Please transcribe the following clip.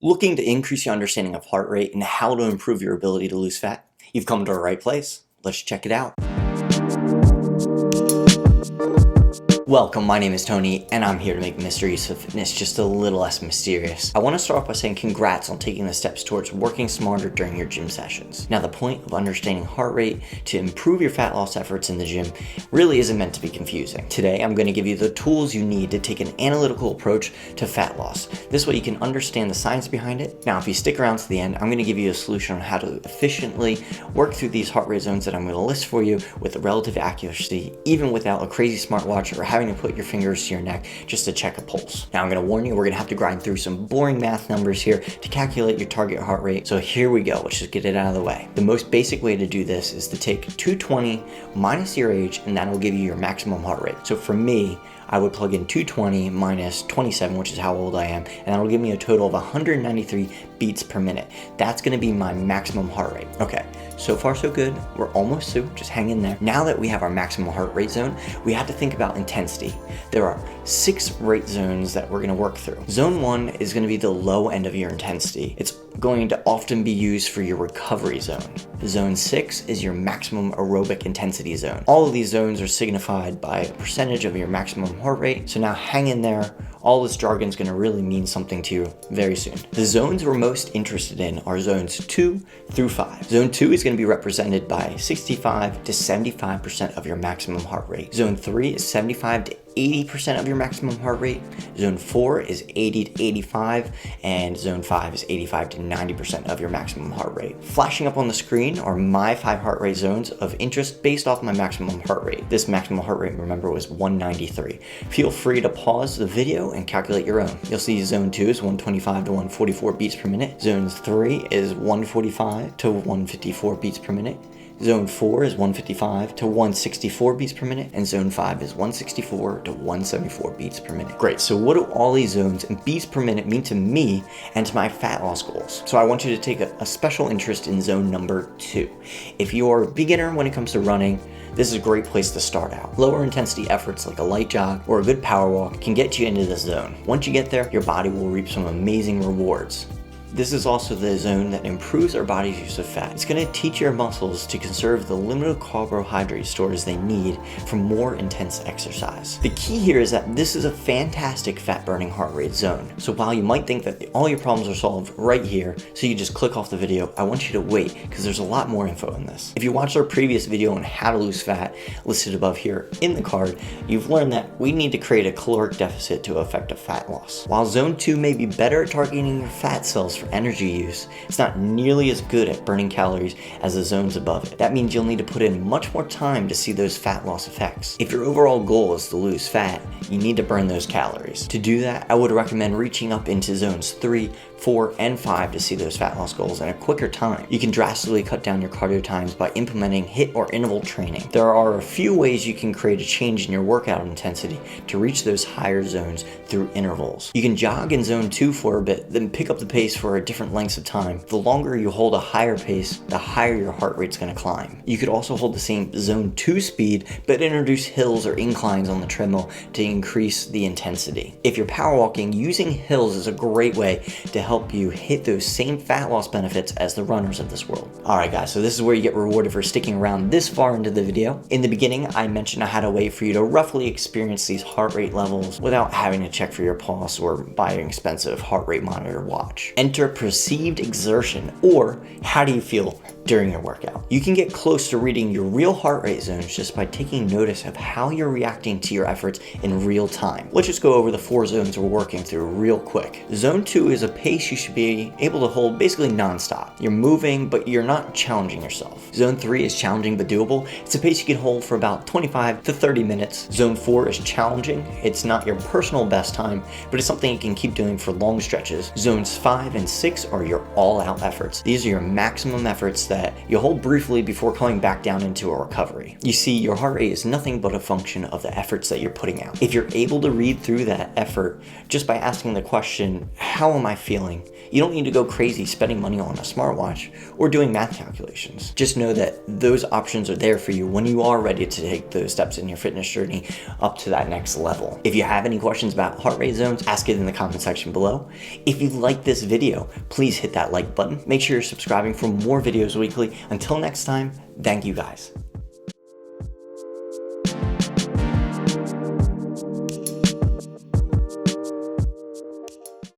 Looking to increase your understanding of heart rate and how to improve your ability to lose fat? You've come to the right place. Let's check it out. Welcome, my name is Tony, and I'm here to make mysteries of fitness just a little less mysterious. I want to start off by saying congrats on taking the steps towards working smarter during your gym sessions. Now, the point of understanding heart rate to improve your fat loss efforts in the gym really isn't meant to be confusing. Today, I'm going to give you the tools you need to take an analytical approach to fat loss. This way you can understand the science behind it. Now, if you stick around to the end, I'm going to give you a solution on how to efficiently work through these heart rate zones that I'm going to list for you with relative accuracy, even without a crazy smartwatch or having to put your fingers to your neck just to check a pulse. Now, I'm going to warn you, we're going to have to grind through some boring math numbers here to calculate your target heart rate. So here we go. Let's just get it out of the way. The most basic way to do this is to take 220 minus your age, and that will give you your maximum heart rate. So for me, I would plug in 220 minus 27, which is how old I am, and that'll give me a total of 193 beats per minute. That's gonna be my maximum heart rate. Okay, so far so good. We're almost through, just hang in there. Now that we have our maximum heart rate zone, we have to think about intensity. There are 6 rate zones that we're gonna work through. Zone 1 is gonna be the low end of your intensity. It's going to often be used for your recovery zone. Zone 6 is your maximum aerobic intensity zone. All of these zones are signified by a percentage of your maximum heart rate. So now hang in there. All this jargon is going to really mean something to you very soon. The zones we're most interested in are zones 2 through 5. Zone 2 is going to be represented by 65 to 75% of your maximum heart rate. Zone 3 is 75 to 80% of your maximum heart rate. Zone 4 is 80 to 85, and zone 5 is 85 to 90% of your maximum heart rate. Flashing up on the screen are my 5 heart rate zones of interest based off my maximum heart rate. This maximum heart rate, remember, was 193. Feel free to pause the video and calculate your own. You'll see zone 2 is 125 to 144 beats per minute. Zone 3 is 145 to 154 beats per minute. Zone 4 is 155 to 164 beats per minute, and zone 5 is 164 to 174 beats per minute. Great, so what do all these zones and beats per minute mean to me and to my fat loss goals? So I want you to take a special interest in zone number 2. If you're a beginner when it comes to running, this is a great place to start out. Lower intensity efforts like a light jog or a good power walk can get you into this zone. Once you get there, your body will reap some amazing rewards. This is also the zone that improves our body's use of fat. It's going to teach your muscles to conserve the limited carbohydrate stores they need for more intense exercise. The key here is that this is a fantastic fat burning heart rate zone. So while you might think that all your problems are solved right here, so you just click off the video, I want you to wait because there's a lot more info in this. If you watched our previous video on how to lose fat listed above here in the card, you've learned that we need to create a caloric deficit to affect a fat loss. While zone 2 may be better at targeting your fat cells for energy use, it's not nearly as good at burning calories as the zones above it. That means you'll need to put in much more time to see those fat loss effects. If your overall goal is to lose fat, you need to burn those calories. To do that, I would recommend reaching up into zones 3, 4, and 5 to see those fat loss goals in a quicker time. You can drastically cut down your cardio times by implementing HIIT or interval training. There are a few ways you can create a change in your workout intensity to reach those higher zones through intervals. You can jog in zone 2 for a bit, then pick up the pace for a different lengths of time. The longer you hold a higher pace, the higher your heart rate's going to climb. You could also hold the same zone 2 speed, but introduce hills or inclines on the treadmill to increase the intensity. If you're power walking, using hills is a great way to help you hit those same fat loss benefits as the runners of this world. Alright guys, so this is where you get rewarded for sticking around this far into the video. In the beginning, I mentioned I had a way for you to roughly experience these heart rate levels without having to check for your pulse or buy an expensive heart rate monitor watch. Enter perceived exertion, or how do you feel during your workout. You can get close to reading your real heart rate zones just by taking notice of how you're reacting to your efforts in real time. Let's just go over the 4 zones we're working through real quick. Zone 2 is a pace you should be able to hold basically non-stop. You're moving, but you're not challenging yourself. Zone 3 is challenging but doable. It's a pace you can hold for about 25 to 30 minutes. Zone 4 is challenging. It's not your personal best time, but it's something you can keep doing for long stretches. Zones 5 and 6 are your all-out efforts. These are your maximum efforts that that you hold briefly before coming back down into a recovery. You see, your heart rate is nothing but a function of the efforts that you're putting out. If you're able to read through that effort just by asking the question, how am I feeling? You don't need to go crazy spending money on a smartwatch or doing math calculations. Just know that those options are there for you when you are ready to take those steps in your fitness journey up to that next level. If you have any questions about heart rate zones, ask it in the comment section below. If you liked this video, please hit that like button. Make sure you're subscribing for more videos weekly. Until next time, thank you guys.